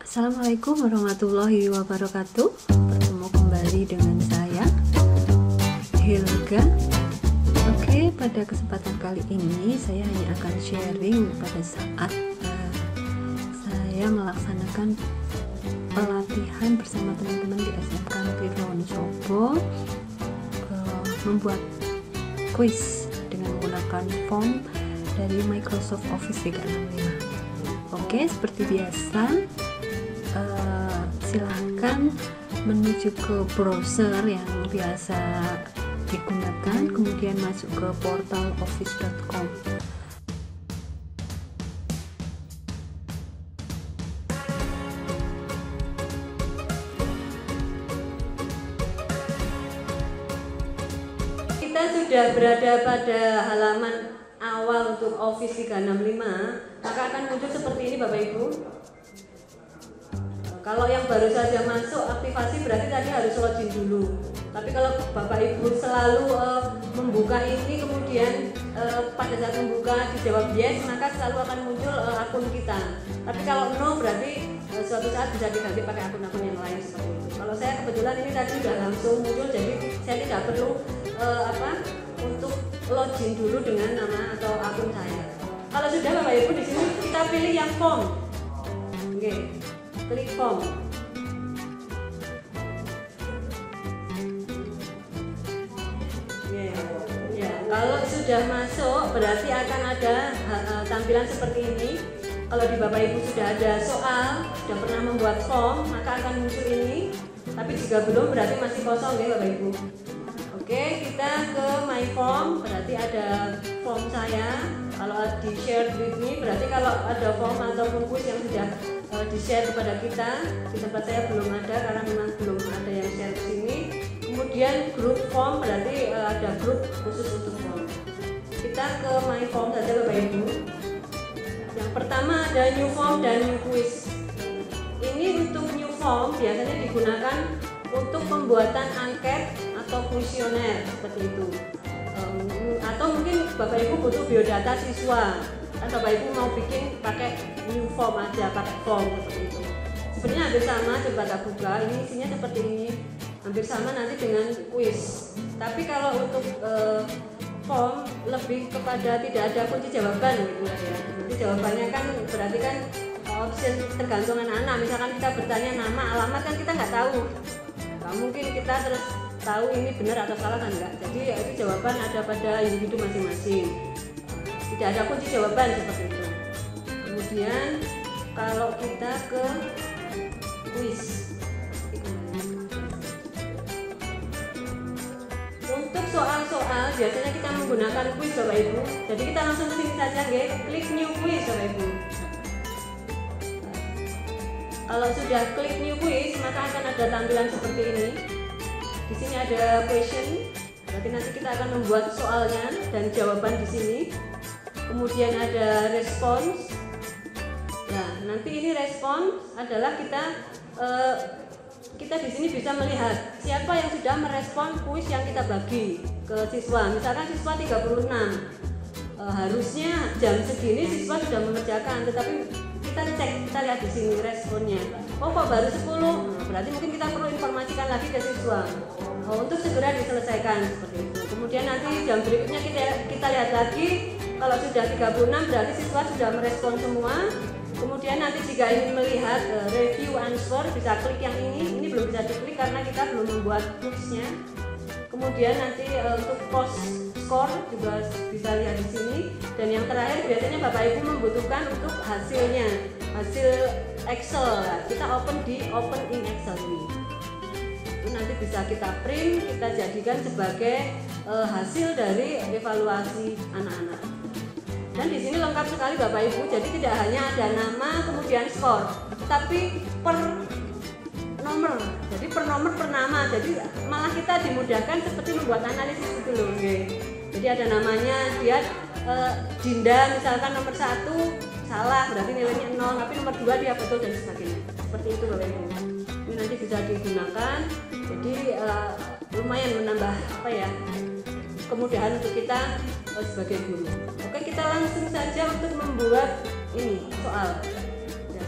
Assalamualaikum warahmatullahi wabarakatuh. Bertemu kembali dengan saya, Hilga. Oke, pada kesempatan kali ini saya hanya akan sharing pada saat saya melaksanakan pelatihan bersama teman-teman di SMK Negeri Wonosobo, membuat kuis dengan menggunakan form dari Microsoft Office 365. Oke, seperti biasa, silahkan menuju ke browser yang biasa digunakan, kemudian masuk ke portal office.com. Kita sudah berada pada halaman awal untuk Office 365, maka akan muncul seperti ini Bapak Ibu. Kalau yang baru saja masuk aktivasi berarti tadi harus login dulu. Tapi kalau Bapak Ibu selalu membuka ini, kemudian pada saat membuka dijawab yes, maka selalu akan muncul akun kita. Tapi kalau no berarti suatu saat bisa diganti pakai akun-akun yang lain seperti itu. Kalau saya kebetulan ini tadi sudah langsung muncul, jadi saya tidak perlu untuk login dulu dengan nama atau akun saya. Kalau sudah Bapak Ibu, di sini kita pilih yang form. Oke, klik form. Ya, kalau sudah masuk berarti akan ada tampilan seperti ini. Kalau di Bapak Ibu sudah ada soal, sudah pernah membuat form, maka akan muncul ini. Tapi jika belum berarti masih kosong ya Bapak Ibu. Oke, kita ke my form, berarti ada form saya. Kalau di share with me, berarti kalau ada form atau kuis yang sudah di share kepada kita. Di tempat saya belum ada karena memang belum ada yang share ke sini. Kemudian grup form, berarti ada grup khusus untuk form. Kita ke my form saja Bapak Ibu. Yang pertama ada new form dan new quiz. Ini untuk new form biasanya digunakan untuk pembuatan angket atau kuesioner seperti itu, atau mungkin Bapak Ibu butuh biodata siswa, kan Bapak Ibu mau bikin pakai new form aja, pakai form seperti itu. Sebenarnya hampir sama, coba kita buka, ini isinya seperti ini, hampir sama nanti dengan kuis. Tapi kalau untuk form lebih kepada tidak ada kunci jawaban gitu ya. Kunci jawabannya kan berarti kan option tergantung anak-anak. Misalkan kita bertanya nama, alamat kan kita nggak tahu. Nggak mungkin kita terus tahu ini benar atau salah kan enggak. Jadi itu jawaban ada pada individu masing-masing. Tidak ada kunci jawaban seperti itu. Kemudian kalau kita ke quiz, untuk soal-soal biasanya kita menggunakan quiz Bapak Ibu. Jadi kita langsung ke sini saja guys, klik new quiz Bapak Ibu. Kalau sudah klik new quiz, maka akan ada tampilan seperti ini. Di sini ada question, berarti nanti kita akan membuat soalnya dan jawaban di sini. Kemudian ada response. Nah, nanti ini respons adalah kita di sini bisa melihat siapa yang sudah merespon kuis yang kita bagi ke siswa. Misalkan siswa 36, harusnya jam segini siswa sudah mengerjakan, tetapi kita cek, kita lihat di sini responnya. Oh kok baru 10, berarti mungkin kita perlu informasikan lagi ke siswa untuk segera diselesaikan seperti itu. Kemudian nanti jam berikutnya kita lihat lagi, kalau sudah 36 berarti siswa sudah merespon semua. Kemudian nanti jika ingin melihat review answer bisa klik yang ini belum bisa diklik karena kita belum membuat kuisnya. Kemudian nanti untuk post score juga bisa lihat di sini. Dan yang terakhir biasanya Bapak Ibu membutuhkan untuk hasilnya, hasil Excel. Kita open in Excel ini. Itu nanti bisa kita print, kita jadikan sebagai hasil dari evaluasi anak-anak. Dan di sini lengkap sekali Bapak Ibu. Jadi tidak hanya ada nama kemudian skor, tapi per nomor. Jadi per nomor per nama. Jadi malah kita dimudahkan seperti membuat analisis itu loh. Jadi ada namanya, dia Dinda misalkan nomor 1 salah berarti nilainya 0, tapi nomor 2 dia betul dan sebagainya. Seperti itu Bapak Ibu. Ini nanti bisa digunakan. Jadi lumayan menambah kemudahan untuk kita sebagai guru. Oke, kita langsung saja untuk membuat ini soal.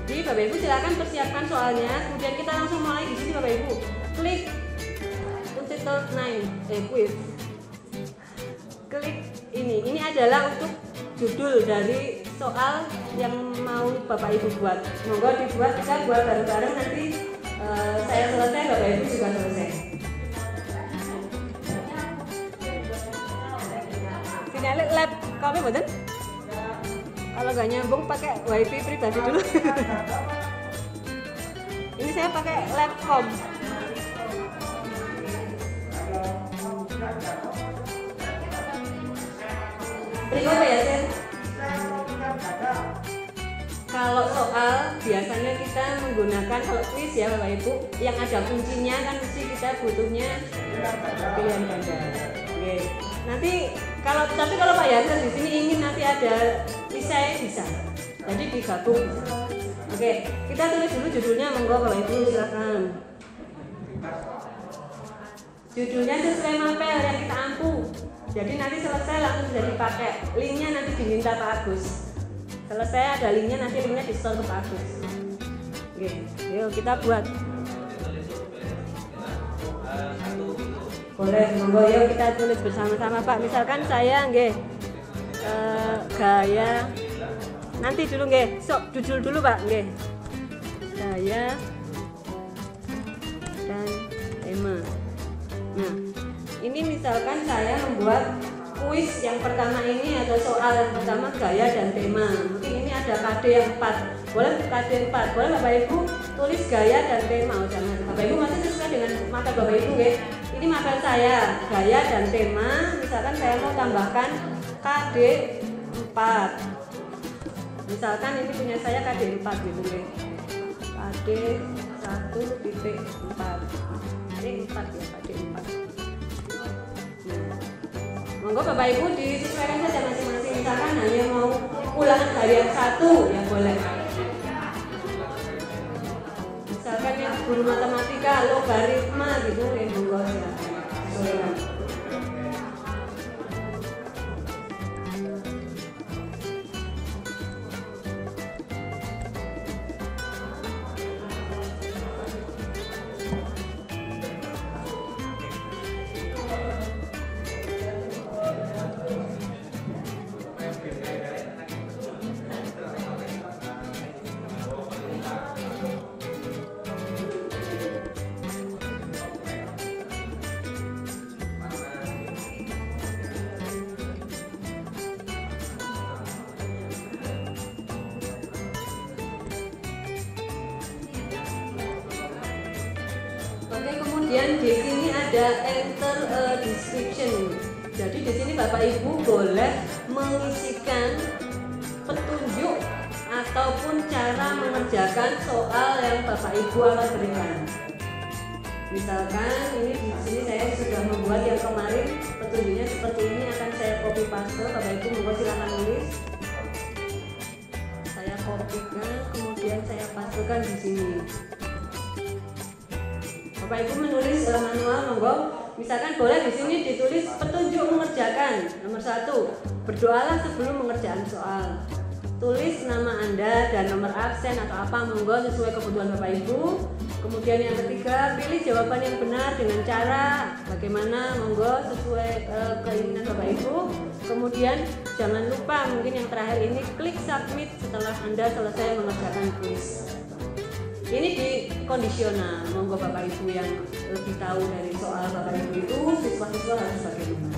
Jadi Bapak Ibu silakan persiapkan soalnya. Kemudian kita langsung mulai di sini Bapak Ibu. Klik Untitled 9 quiz. Klik ini. Ini adalah untuk judul dari soal yang mau Bapak Ibu buat. Monggo dibuat, kita buat bareng-bareng, nanti saya selesai, Bapak Ibu juga selesai. Sinyalnya lab kami betul? Kalau nggak nyambung pakai wifi pribadi dulu. Ini saya pakai lapcom. Berikutnya ya, Sen. Kalau soal biasanya kita menggunakan, kalau quiz ya Bapak Ibu, yang ada kuncinya kan mesti kita butuhnya pilihan ganda. Oke. Nanti tapi kalau Pak Yansen di sini ingin nanti ada esai bisa. Jadi digabung bisa. Oke, kita tulis dulu judulnya, monggo Bapak Ibu silakan. Judulnya sesuai mapel yang kita ampu. Jadi nanti selesai langsung bisa dipakai. Linknya nanti diminta Pak Agus. Selesai ada linknya, nanti linknya di store ke Pak Agus. Oke, yuk kita buat. Boleh, monggo yuk kita tulis bersama-sama Pak. Misalkan saya nggih gaya. Nanti dulu nggih, sok judul dulu Pak nggih. Gaya dan tema. Nah, ini misalkan saya membuat kuis yang pertama ini, atau soal yang pertama gaya dan tema. Mungkin ini ada KD yang 4. Boleh KD 4. Boleh Bapak Ibu tulis gaya dan tema. Jangan Bapak Ibu masih sesuai dengan mapel Bapak Ibu nggih. Ini mapel saya, gaya dan tema. Misalkan saya mau tambahkan KD 4. Misalkan ini punya saya KD 4 gitu nggih. KD 1.4. Ini 4 ya, KD 4. Monggo Bapak Ibu disesuaikan saja masing-masing. Misalkan hanya mau ulangan harian 1 ya boleh. Misalkan yang guru matematika, logaritma gitu ya monggo silakan. Kemudian di sini ada enter a description. Jadi di sini Bapak Ibu boleh mengisikan petunjuk ataupun cara mengerjakan soal yang Bapak Ibu akan berikan. Misalkan ini di sini saya sudah membuat yang kemarin, petunjuknya seperti ini, akan saya copy paste. Bapak Ibu monggo silakan tulis. Saya kopikan, kemudian saya pastekan di sini. Bapak Ibu menulis manual, monggo. Misalkan boleh di sini ditulis petunjuk mengerjakan. Nomor 1, berdoalah sebelum mengerjakan soal. Tulis nama Anda dan nomor absen atau apa, monggo sesuai kebutuhan Bapak Ibu. Kemudian yang ketiga, pilih jawaban yang benar dengan cara bagaimana, monggo sesuai keinginan Bapak Ibu. Kemudian jangan lupa, mungkin yang terakhir ini, klik submit setelah Anda selesai mengerjakan kuis. Ini di kondisional, monggo Bapak Ibu yang lebih tahu dari soal Bapak Ibu itu siswa-siswa harus bagaimana.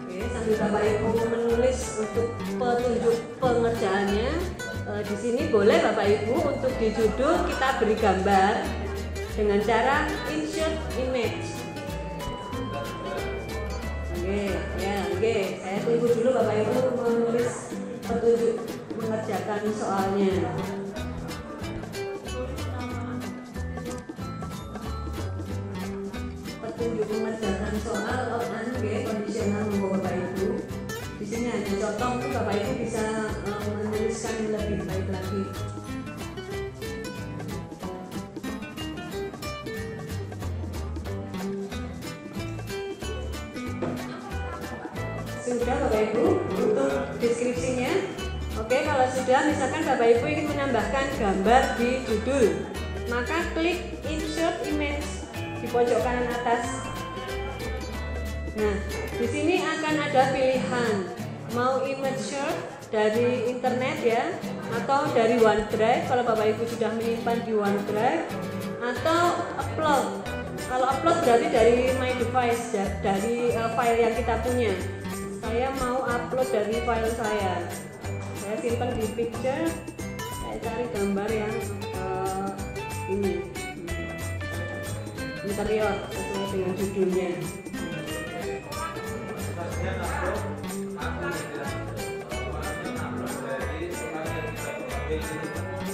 Oke, sambil Bapak Ibu menulis untuk petunjuk pengerjaannya, di sini boleh Bapak Ibu untuk di judul kita beri gambar dengan cara insert image. Oke, ya, oke. Saya tunggu dulu Bapak Ibu menulis petunjuk mengerjakan soalnya. Petunjuk mengerjakan soal kondisional monggo Bapak Ibu. Di sini hanya contoh untuk Bapak Ibu bisa menuliskan lebih baik lagi. Sudah Bapak Ibu untuk deskripsinya. Oke, kalau sudah, misalkan Bapak Ibu ingin menambahkan gambar di judul, maka klik insert image di pojok kanan atas. Nah, di sini akan ada pilihan mau image search dari internet ya, atau dari OneDrive kalau Bapak Ibu sudah menyimpan di OneDrive, atau upload. Kalau upload berarti dari my device, dari file yang kita punya. Saya mau upload dari file saya simpan di picture. Saya cari gambar yang ini interior sesuai dengan judulnya.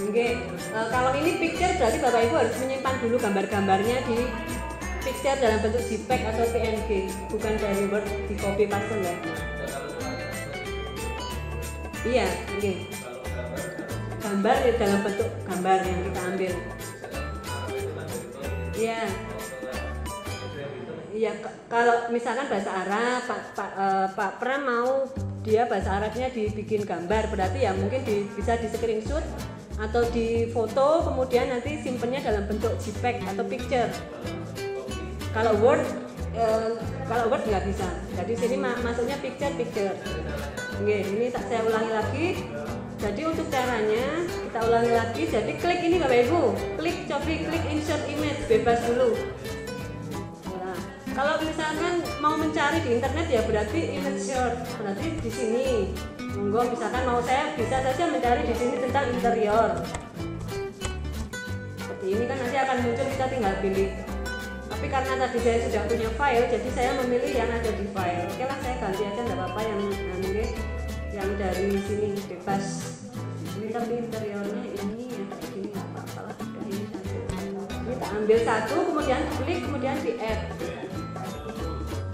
Oke, kalau ini picture berarti Bapak Ibu harus menyimpan dulu gambar-gambarnya di picture dalam bentuk JPEG atau PNG, bukan dari Word di copy paste ya. Iya, oke. Gambar dalam bentuk gambar yang kita ambil. Iya. Iya, kalau misalkan bahasa Arab, Pak Pram mau dia bahasa Arabnya dibikin gambar, berarti ya mungkin bisa di screenshot atau di foto, kemudian nanti simpennya dalam bentuk JPEG atau picture. Kalau Word nggak bisa. Jadi sini masuknya picture. Oke, ini saya ulangi lagi. Jadi untuk caranya kita ulangi lagi. Jadi klik ini Bapak Ibu, klik insert image, bebas dulu. Nah, kalau misalkan mau mencari di internet ya berarti image search, berarti di sini. Monggo, misalkan mau saya bisa saja mencari di sini tentang interior. Seperti ini kan nanti akan muncul, kita tinggal pilih. Tapi karena tadi saya sudah punya file, jadi saya memilih yang ada di file. Oke lah, saya ganti aja, nggak apa-apa yang dari sini bebas. Ini tapi interiornya ini ya kayak gini, nggak apa-apa lah. Ini satu. Ini kita ambil satu, kemudian klik, kemudian di add.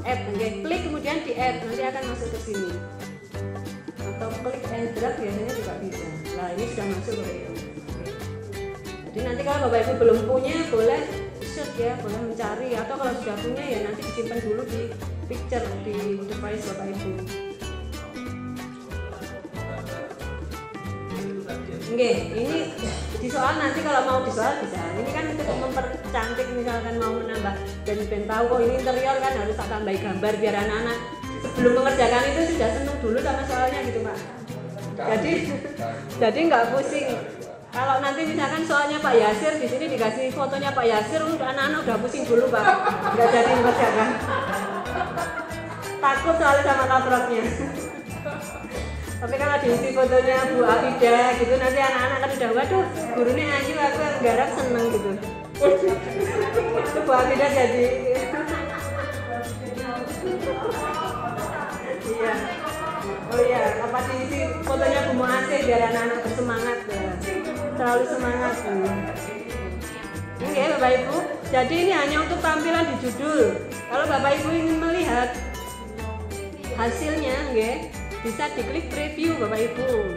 Oke, klik kemudian di add, nanti akan masuk ke sini. Atau klik and drag biasanya juga bisa. Nah, ini sudah masuk ke itu. Jadi nanti kalau Bapak Ibu belum punya, boleh search ya, boleh mencari, atau kalau sudah punya ya nanti disimpan dulu di picture di device Bapak Ibu. Oke, ini di soal nanti kalau mau di soal bisa. Ini kan untuk mempercantik, misalkan mau menambah dan tahu kok ini interior kan harus tak tambahi gambar biar anak-anak sebelum mengerjakan itu sudah seneng dulu sama soalnya gitu Pak. Jadi nggak pusing. Kalau nanti misalkan soalnya Pak Yasir di sini dikasih fotonya Pak Yasir, anak-anak udah pusing dulu Pak, nggak jadi mengerjakan. Takut soalnya sama kaproknya. Tapi kalau diisi fotonya Bu Afida gitu, nanti anak-anak kan udah, waduh gurunya ayu, aku garap seneng gitu. Itu Bu Afida jadi. Iya. Oh iya, apa diisi fotonya Bu Muasih biar anak-anak bersemangat ya. Terlalu semangat. Oke Bapak Ibu, jadi ini hanya untuk tampilan di judul. Kalau Bapak Ibu ingin melihat hasilnya, bisa diklik preview Bapak Ibu.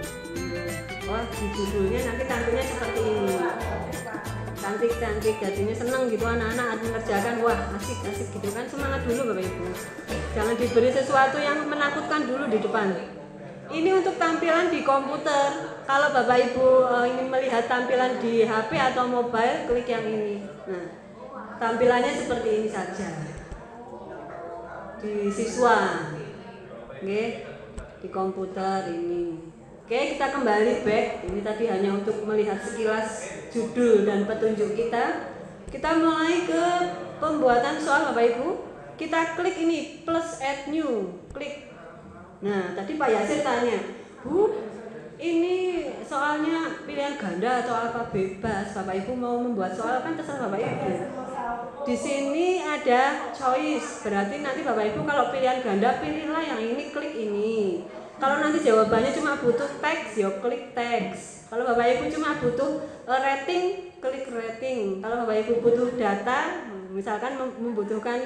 Wah, di judulnya nanti tampilnya seperti ini. Cantik-cantik, jadinya seneng gitu anak-anak mengerjakan. Wah, asik gitu kan, semangat dulu Bapak Ibu. Jangan diberi sesuatu yang menakutkan dulu di depan. Ini untuk tampilan di komputer. Kalau Bapak Ibu ingin melihat tampilan di HP atau mobile, klik yang ini. Nah, tampilannya seperti ini saja. Di siswa. Oke. Di komputer ini. Oke, kita kembali back. Ini tadi hanya untuk melihat sekilas judul dan petunjuk kita. Kita mulai ke pembuatan soal Bapak Ibu. Kita klik ini plus add new, klik. Nah, tadi Pak Yasir tanya, Bu, ini soalnya pilihan ganda atau apa bebas. Bapak Ibu mau membuat soal kan terserah Bapak Ibu. Di sini ada choice, berarti nanti Bapak Ibu kalau pilihan ganda pilihlah yang ini, klik ini. Kalau nanti jawabannya cuma butuh teks, ya klik teks. Kalau Bapak Ibu cuma butuh rating, klik rating. Kalau Bapak Ibu butuh data, misalkan membutuhkan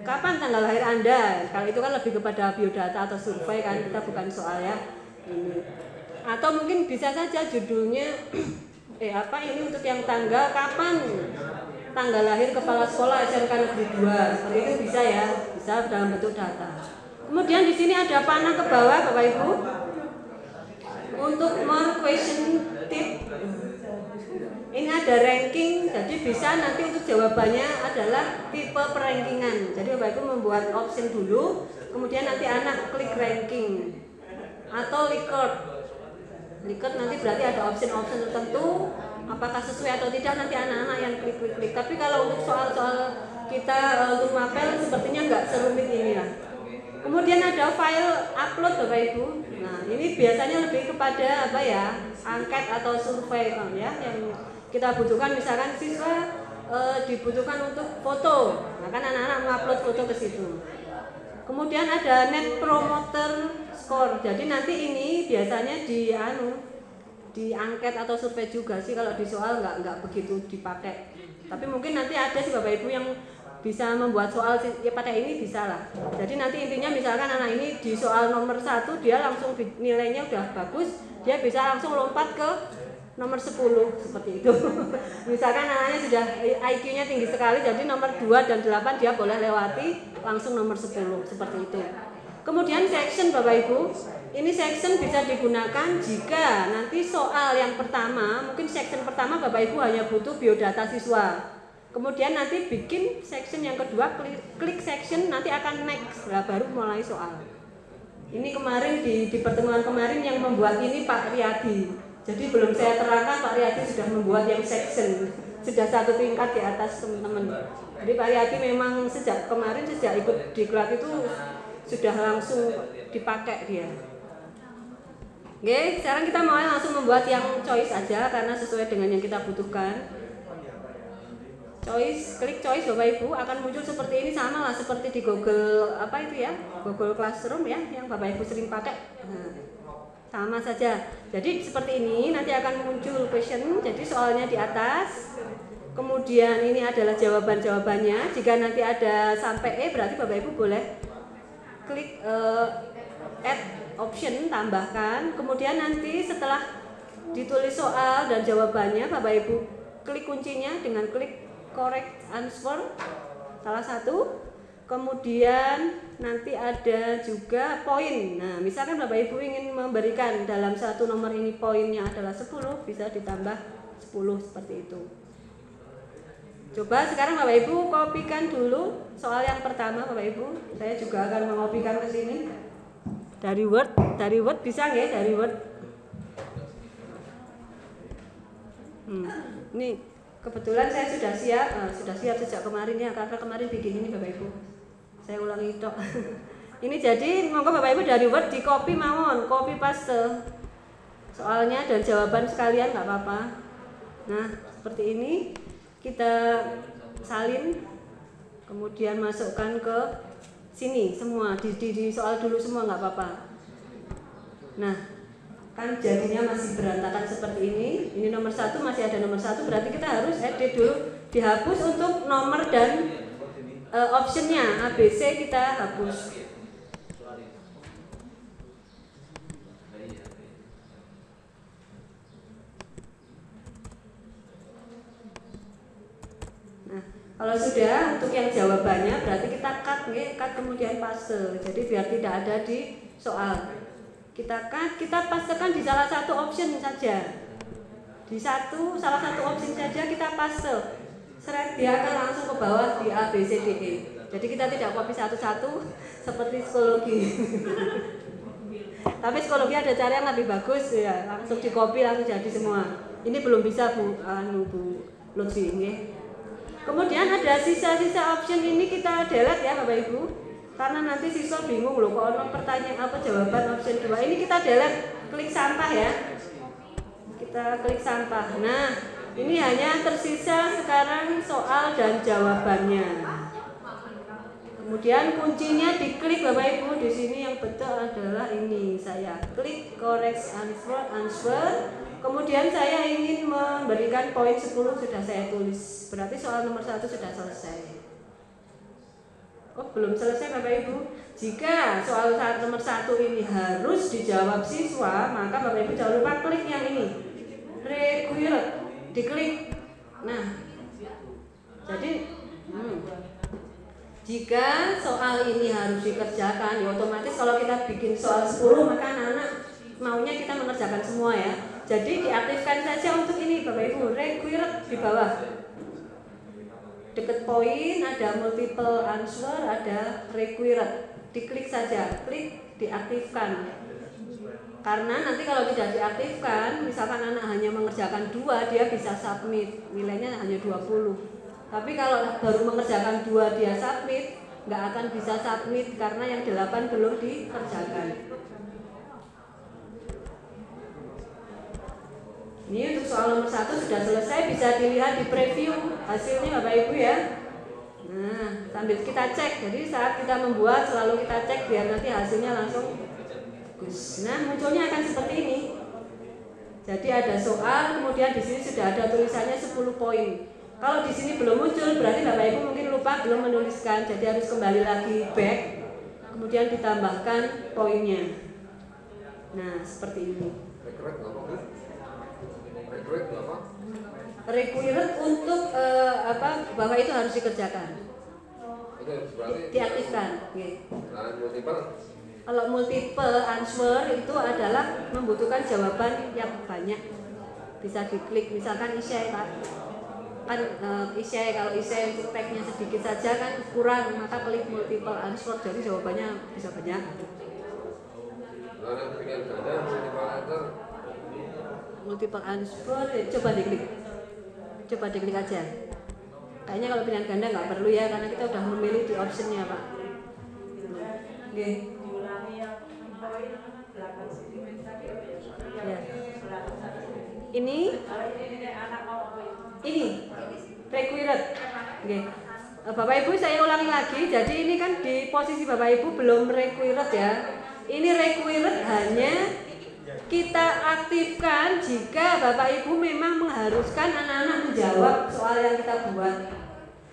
kapan tanggal lahir Anda, kalau itu kan lebih kepada biodata atau survei kan, kita bukan soal ya ini. Atau mungkin bisa saja judulnya ini untuk yang tanggal kapan tanggal lahir kepala sekolah SMK Negeri 2, seperti itu bisa ya, bisa dalam bentuk data. Kemudian di sini ada panah ke bawah Bapak Ibu. Untuk more question tip, ini ada ranking, jadi bisa nanti untuk jawabannya adalah tipe perankingan. Jadi Bapak Ibu membuat option dulu, kemudian nanti anak klik ranking atau Likert. Likert nanti berarti ada option-option tertentu, apakah sesuai atau tidak nanti anak-anak yang klik. Tapi kalau untuk soal-soal kita untuk mapel sepertinya nggak serumit ini ya. Kemudian ada file upload Bapak Ibu. Nah ini biasanya lebih kepada apa ya, angket atau survei kan ya, yang kita butuhkan. Misalkan siswa dibutuhkan untuk foto, nah kan anak-anak mengupload foto ke situ. Kemudian ada net promoter score. Jadi nanti ini biasanya di angket atau survei juga sih, kalau di soal nggak begitu dipakai. Tapi mungkin nanti ada sih Bapak Ibu yang bisa membuat soal ya pakai ini bisa lah. Jadi nanti intinya misalkan anak ini di soal nomor 1 dia langsung nilainya udah bagus, dia bisa langsung lompat ke nomor 10 seperti itu. Misalkan anaknya sudah IQ-nya tinggi sekali, jadi nomor 2 dan 8 dia boleh lewati langsung nomor 10 seperti itu. Kemudian section Bapak Ibu, ini section bisa digunakan jika nanti soal yang pertama, mungkin section pertama Bapak Ibu hanya butuh biodata siswa. Kemudian nanti bikin section yang kedua, klik section, nanti akan next, lah baru mulai soal. Ini kemarin di pertemuan kemarin yang membuat ini Pak Riyadi. Jadi belum saya terangkan, Pak Riyadi sudah membuat yang section, sudah satu tingkat di atas teman-teman. Jadi Pak Riyadi memang sejak kemarin, sejak ikut di kelas itu sudah langsung dipakai dia. Oke, sekarang kita mau langsung membuat yang choice aja karena sesuai dengan yang kita butuhkan. Choice, klik choice Bapak Ibu akan muncul seperti ini, sama lah seperti di Google apa itu ya, Google Classroom ya, yang Bapak Ibu sering pakai. Nah, sama saja. Jadi seperti ini nanti akan muncul question. Jadi soalnya di atas. Kemudian ini adalah jawaban-jawabannya. Jika nanti ada sampai berarti Bapak Ibu boleh klik add option, tambahkan. Kemudian nanti setelah ditulis soal dan jawabannya Bapak Ibu klik kuncinya dengan klik correct answer salah satu. Kemudian nanti ada juga poin. Nah misalkan Bapak Ibu ingin memberikan dalam satu nomor ini poinnya adalah 10, bisa ditambah 10 seperti itu. Coba sekarang Bapak Ibu kopikan dulu soal yang pertama Bapak Ibu. Saya juga akan mengopikan ke sini dari Word bisa nggak dari Word? Nih kebetulan saya sudah siap sejak kemarin ya, karena kemarin bikin ini Bapak Ibu. Saya ulangi itu. Ini jadi monggo Bapak Ibu dari Word di copy mawon, copy paste soalnya dan jawaban sekalian nggak apa-apa. Nah seperti ini kita salin, kemudian masukkan ke sini semua di soal dulu semua nggak apa-apa. Nah kan jadinya masih berantakan seperti ini. Ini nomor 1 masih ada nomor 1, berarti kita harus edit dulu, dihapus untuk nomor dan optionnya ABC kita hapus. Nah kalau sudah untuk yang jawabannya berarti kita cut kemudian paste. Jadi biar tidak ada di soal. Kita pastekan di salah satu option saja. Di salah satu option saja kita paste. Seret dia akan langsung ke bawah di A, B, C, D, E. Jadi kita tidak copy satu-satu seperti psikologi. Tapi psikologi ada cara yang lebih bagus ya, langsung di copy langsung jadi semua. Ini belum bisa Bu Lutfi nggih. Kemudian ada sisa-sisa option ini kita delete ya Bapak Ibu. Karena nanti siswa bingung loh kok ono pertanyaan apa jawaban option 2. Ini kita delete, klik sampah ya. Kita klik sampah. Nah, ini hanya tersisa sekarang soal dan jawabannya. Kemudian kuncinya diklik Bapak Ibu. Di sini yang betul adalah ini. Saya klik correct answer. Kemudian saya ingin memberikan poin 10 sudah saya tulis. Berarti soal nomor 1 sudah selesai. Oh belum selesai Bapak Ibu. Jika soal nomor 1 ini harus dijawab siswa, maka Bapak Ibu jangan lupa klik yang ini, required, diklik. Nah, jadi jika soal ini harus dikerjakan, ya otomatis kalau kita bikin soal 10 maka anak-anak maunya kita mengerjakan semua ya. Jadi diaktifkan saja untuk ini Bapak Ibu, required di bawah. Deket poin ada multiple answer, ada required. Diklik saja, klik diaktifkan. Karena nanti kalau tidak diaktifkan, misalkan anak hanya mengerjakan 2, dia bisa submit, nilainya hanya 20. Tapi kalau baru mengerjakan 2 dia submit, nggak akan bisa submit karena yang 8 belum dikerjakan. Ini untuk soal nomor 1 sudah selesai, bisa dilihat di preview hasilnya Bapak Ibu ya. Nah, sambil kita cek, jadi saat kita membuat selalu kita cek biar nanti hasilnya langsung bagus. Nah, munculnya akan seperti ini. Jadi ada soal, kemudian di sini sudah ada tulisannya 10 poin. Kalau di sini belum muncul, berarti Bapak Ibu mungkin lupa belum menuliskan, jadi harus kembali lagi back, kemudian ditambahkan poinnya. Nah, seperti ini. Required untuk bahwa itu harus dikerjakan. Diaktifkan. Kalau multiple answer itu adalah membutuhkan jawaban yang banyak. Bisa diklik, misalkan isya Pak. Kan isya, kalau isya untuk tagnya sedikit saja kan kurang, maka klik multiple answer, jadi jawabannya bisa banyak. Multiple answer, coba diklik aja. Kayaknya kalau pilihan ganda nggak perlu ya, karena kita udah memilih di optionnya Pak. Oke. Ya. Ini required. Oke. Bapak Ibu saya ulangi lagi. Jadi ini kan di posisi Bapak Ibu belum required ya. Ini required hanya kita aktifkan jika Bapak Ibu memang mengharuskan anak-anak menjawab soal yang kita buat.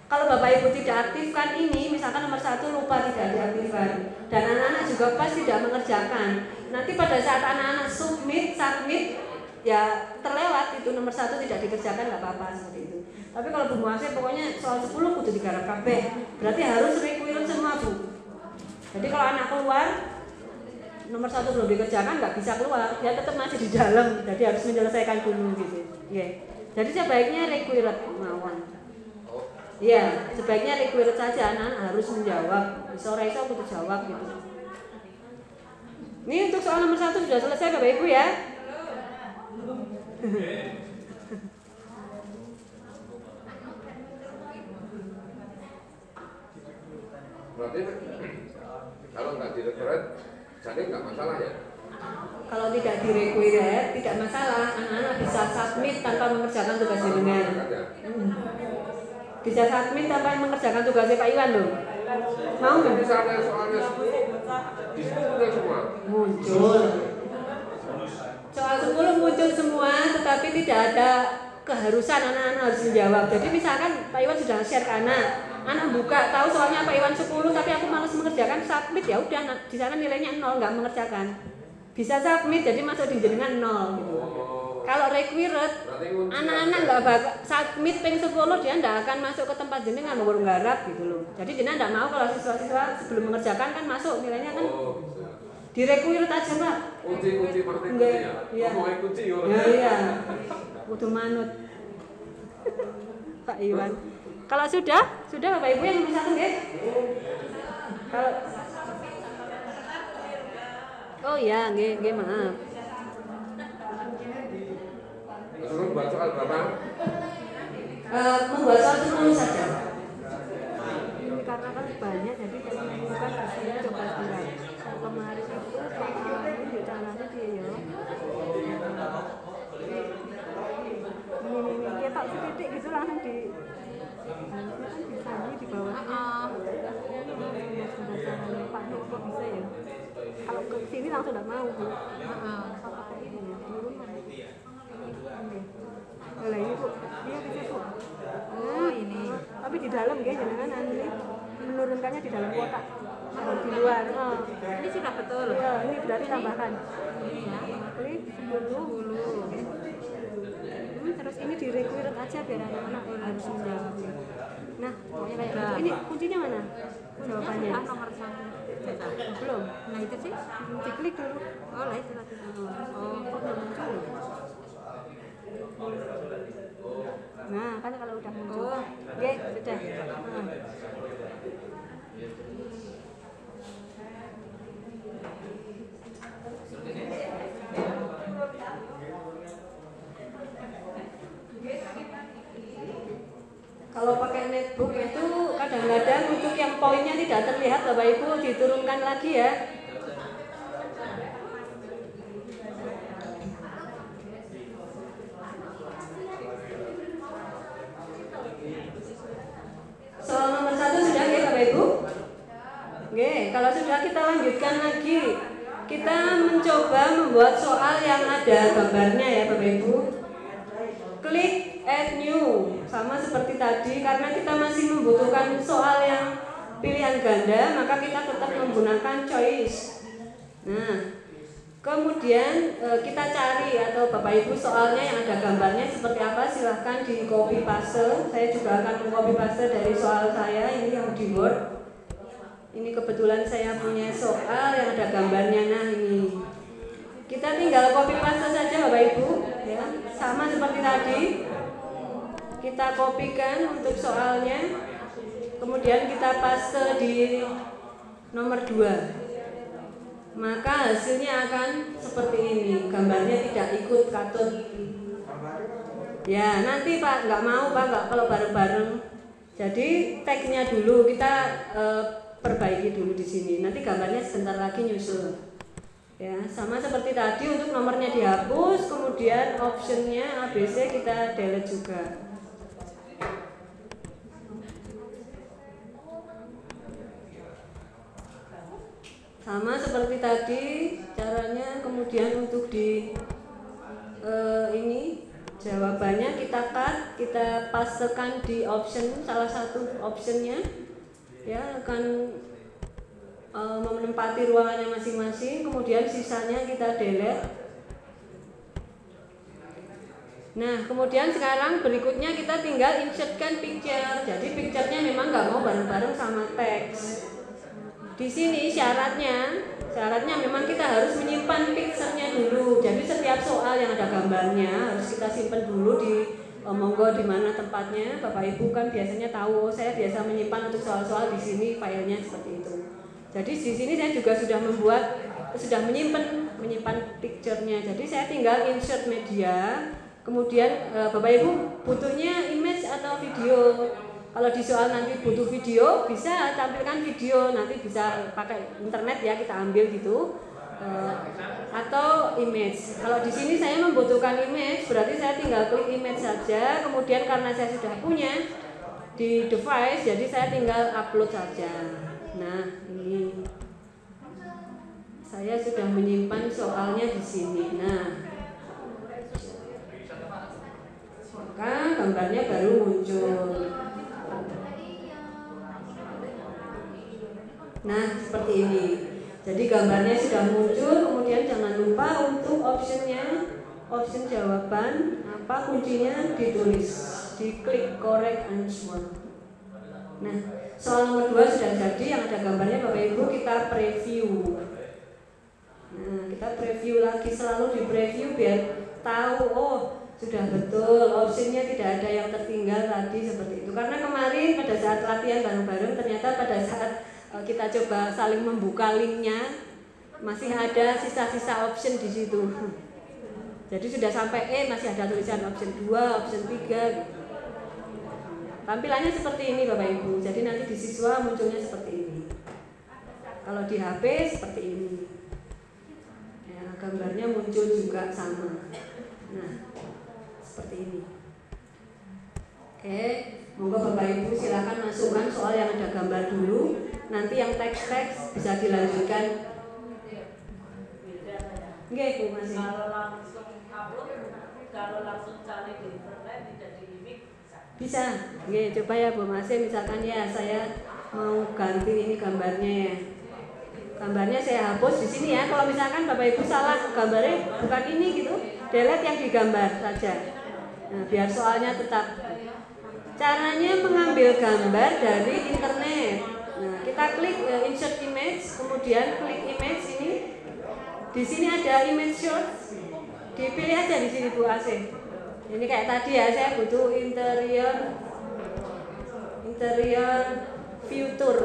Kalau Bapak Ibu tidak aktifkan ini, misalkan nomor 1 lupa tidak diaktifkan, dan anak-anak juga pas tidak mengerjakan, nanti pada saat anak-anak submit, ya terlewat itu nomor 1 tidak dikerjakan, nggak apa-apa seperti itu. Tapi kalau Bu Muasih pokoknya soal 10 kudu digarap kabeh, berarti harus required semua Bu. Jadi kalau anak keluar nomor 1 belum dikerjakan nggak bisa keluar, dia tetap masih di dalam, jadi harus menyelesaikan dulu gitu. Okay. Jadi sebaiknya required mawon. Ya, sebaiknya required saja, anak-anak harus menjawab. Sore-sore aku jawab gitu. Ini untuk soal nomor 1 sudah selesai Bapak Ibu ya. Berarti kalau nggak direkoret, jadi nggak masalah ya? Kalau tidak direkoret, tidak masalah. Anak-anak bisa submit tanpa mengerjakan tugas jenengan. Bisa submit tanpa mengerjakan tugasnya Pak Iwan loh. Mau nggak? Misalnya soalnya di situ muncul semua. Muncul. Soal 10 muncul semua, tetapi tidak ada keharusan anak-anak harus menjawab. Jadi misalkan Pak Iwan sudah share ke anak buka tahu soalnya Pak Iwan 10, tapi aku malas mengerjakan, submit ya udah, di sana nilainya 0, nggak mengerjakan. Bisa submit, jadi masuk di jenengan 0 gitu. Kalau required, anak-anak nggak bakal submit peng 10, dia nggak akan masuk ke tempat jenengan baru garap gitu loh. Jadi jenengan nggak mau kalau siswa-siswa sebelum mengerjakan kan masuk nilainya kan. Di required aja Pak. Kunci pasti kunci ya. Iya. Kunci ya. Iya. Kudu manut. Pak Iwan. Kalau sudah Bapak Ibu yang nomor 1 nggih? Kalau oh ya, nggih maaf. Suruh buat soal berapa? Membuat soal 10 saja. Ini karena kan banyak, jadi bukan di sini coba lihat. Kemarin itu soal ini caranya dia ya. Ini dia tak setitik gitu langsung di harusnya kan bisa di bawahnya. Pak Nur kok bisa ya? Kalau ke sini langsung tidak mau Bu. Apa ini ya? Turun mana? Lah ini Bu, dia bisa Bu. Oh ini. Tapi di dalam ya, jangan ini menurunkannya di dalam kotak. Di luar. Ini sudah betul. Ya, ini berarti tambahkan. Ya. Klik 10. Terus ini di required aja biar anak-anak harus menjawab. Nah, pokoknya kayak gitu. Ini kuncinya mana? Jawabannya. Nomor 1. Belum. Nah itu sih diklik dulu. Oh lah itu tadi. Oh kok belum muncul? Nah kan kalau udah muncul. Oke sudah. Kalau pakai netbook itu kadang-kadang untuk yang poinnya tidak terlihat Bapak Ibu diturunkan lagi ya. Soal nomor 1 sudah ya Bapak Ibu? Oke, kalau sudah kita lanjutkan lagi. Kita mencoba membuat soal yang ada gambarnya ya Bapak Ibu. Klik add new, sama seperti tadi, karena kita masih membutuhkan soal yang pilihan ganda, maka kita tetap menggunakan choice. Nah, kemudian kita cari atau Bapak Ibu soalnya yang ada gambarnya seperti apa, silahkan di copy paste. Saya juga akan mengcopy paste dari soal saya ini yang di Word. Ini kebetulan saya punya soal yang ada gambarnya. Nah ini kita tinggal copy paste saja Bapak Ibu ya, sama seperti tadi. Kita kopikan untuk soalnya, kemudian kita paste di nomor 2. Maka hasilnya akan seperti ini, gambarnya tidak ikut katun. Ya nanti Pak, nggak mau Pak, nggak kalau bareng-bareng. Jadi tagnya dulu kita perbaiki dulu di sini. Nanti gambarnya sebentar lagi nyusul. Ya sama seperti tadi, untuk nomornya dihapus, kemudian optionnya ABC kita delete juga. Sama seperti tadi caranya. Kemudian untuk di ini jawabannya kita cut, kita pastekan di option, salah satu optionnya ya, akan menempati ruangannya masing-masing. Kemudian sisanya kita delete. Nah kemudian sekarang berikutnya kita tinggal insertkan picture. Jadi picture-nya memang nggak mau bareng-bareng sama teks. Di sini syaratnya memang kita harus menyimpan picture-nya dulu. Jadi setiap soal yang ada gambarnya harus kita simpan dulu di monggo di mana tempatnya. Bapak Ibu kan biasanya tahu, saya biasa menyimpan untuk soal-soal di sini filenya seperti itu. Jadi di sini saya juga sudah menyimpan picture-nya. Jadi saya tinggal insert media. Kemudian Bapak Ibu butuhnya image atau video. Kalau di soal nanti butuh video, bisa tampilkan video, nanti bisa pakai internet ya, kita ambil gitu, atau image. Kalau di sini saya membutuhkan image, berarti saya tinggal klik image saja. Kemudian karena saya sudah punya di device, jadi saya tinggal upload saja. Nah ini saya sudah menyimpan soalnya di sini. Nah maka gambarnya baru muncul. Nah seperti ini. Jadi gambarnya sudah muncul. Kemudian jangan lupa untuk optionnya, option jawaban apa kuncinya ditulis, diklik correct answer. Nah soal nomor 2 sudah jadi, yang ada gambarnya Bapak Ibu. Kita preview. Nah kita preview lagi, selalu di preview biar tahu oh sudah betul, optionnya tidak ada yang tertinggal tadi seperti itu. Karena kemarin pada saat latihan bareng-bareng ternyata pada saat kita coba saling membuka linknya masih ada sisa-sisa option di situ. Jadi sudah sampai masih ada tulisan option 2, option 3 gitu. Tampilannya seperti ini Bapak Ibu. Jadi nanti di siswa munculnya seperti ini. Kalau di HP seperti ini. Ya, gambarnya muncul juga sama. Nah, seperti ini. Oke, monggo Bapak Ibu silakan masukkan soal yang ada gambar dulu. Nanti yang teks-teks bisa dilanjutkan. Oke, Bu Mas. Kalau langsung upload, kalau langsung cari di internet tidak di-image bisa. Oke, coba ya Bu Mas. Misalkan ya saya mau ganti ini gambarnya ya. Gambarnya saya hapus di sini ya. Kalau misalkan Bapak Ibu salah gambarnya bukan ini gitu, delete yang digambar saja. Nah, biar soalnya tetap. Caranya mengambil gambar dari internet. Nah, kita Kita klik insert image, kemudian klik image ini. Di sini ada image source. Dipilih aja di sini Bu AC. Ini kayak tadi ya, saya butuh interior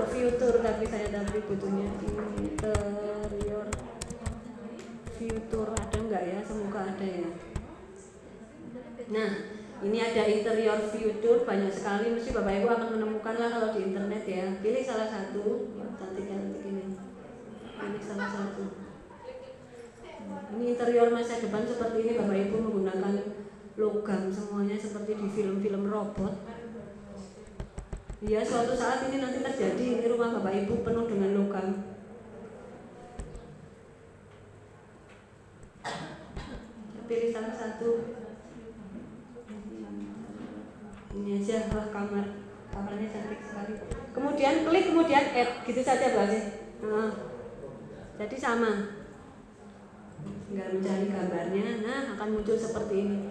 future, tapi saya tadi butuhnya interior future, ada enggak ya? Semoga ada ya. Nah, ini ada interior future, banyak sekali, mesti Bapak Ibu akan menemukan lah kalau di internet ya. Pilih salah satu, ketik ini. Pilih salah satu. Ini interior masa depan seperti ini, Bapak Ibu menggunakan logam semuanya seperti di film-film robot. Ya, suatu saat ini nanti terjadi, ini rumah Bapak Ibu penuh dengan logam. Pilih salah satu. Ini aja, wah kamarnya cantik sekali. Kemudian klik, kemudian add, gitu saja Bu Asih. Nah, jadi sama. Tinggal mencari gambarnya, nah akan muncul seperti ini.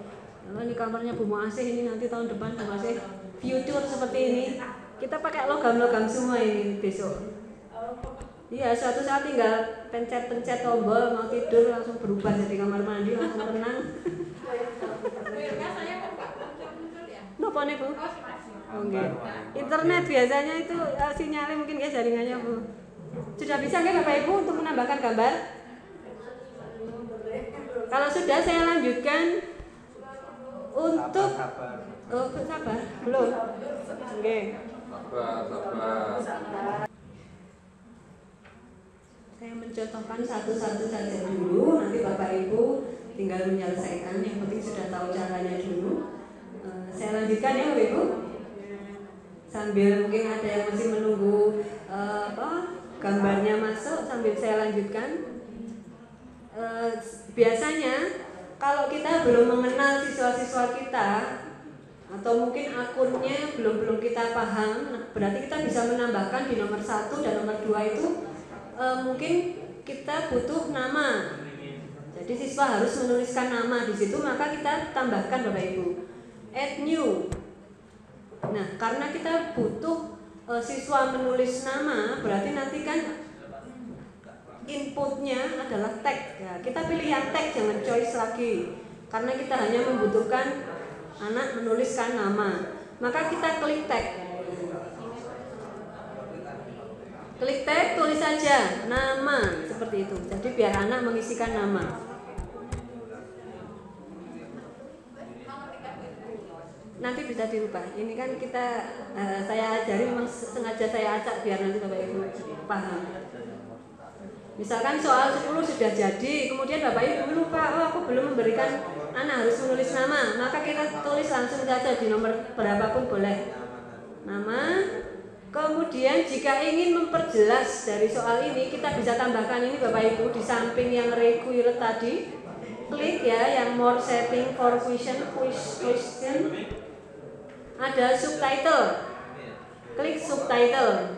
Nah, ini kamarnya Bu Asih ini nanti tahun depan Bu Asih future seperti ini. Kita pakai logam-logam semua ini besok. Iya, suatu saat tinggal pencet-pencet tombol, mau tidur langsung berubah jadi kamar mandi, langsung tenang. Napa nih Bu? Oke. Internet biasanya itu sinyalnya mungkin kayak jaringannya Bu. Sudah bisa nggak Bapak Ibu untuk menambahkan gambar? Kalau sudah saya lanjutkan untuk sabar. Belum. Oke. Sabar. Saya mencontohkan satu-satu saja dulu, nanti Bapak Ibu tinggal menyelesaikan, yang penting sudah tahu caranya dulu. Saya lanjutkan ya Bapak Ibu. Sambil mungkin ada yang masih menunggu gambarnya masuk, sambil saya lanjutkan. Biasanya kalau kita belum mengenal siswa-siswa kita atau mungkin akunnya belum kita paham, berarti kita bisa menambahkan di nomor 1 dan nomor 2 itu mungkin kita butuh nama. Jadi siswa harus menuliskan nama di situ, maka kita tambahkan Bapak Ibu. Add new. Nah, karena kita butuh siswa menulis nama, berarti nanti kan inputnya adalah tag ya. Kita pilih yang tag, jangan choice lagi, karena kita hanya membutuhkan anak menuliskan nama. Maka kita klik tag. Klik tag, tulis saja nama seperti itu. Jadi biar anak mengisikan nama. Nanti bisa dirubah. Ini kan kita saya ajari, memang sengaja saya acak biar nanti Bapak Ibu paham. Misalkan soal 10 sudah jadi, kemudian Bapak Ibu lupa, aku belum memberikan anak harus menulis nama, maka kita tulis langsung saja di nomor berapapun boleh. Nama. Kemudian jika ingin memperjelas dari soal ini, kita bisa tambahkan ini Bapak Ibu di samping yang required tadi. Klik ya yang more setting for question. Ada subtitle. Klik subtitle.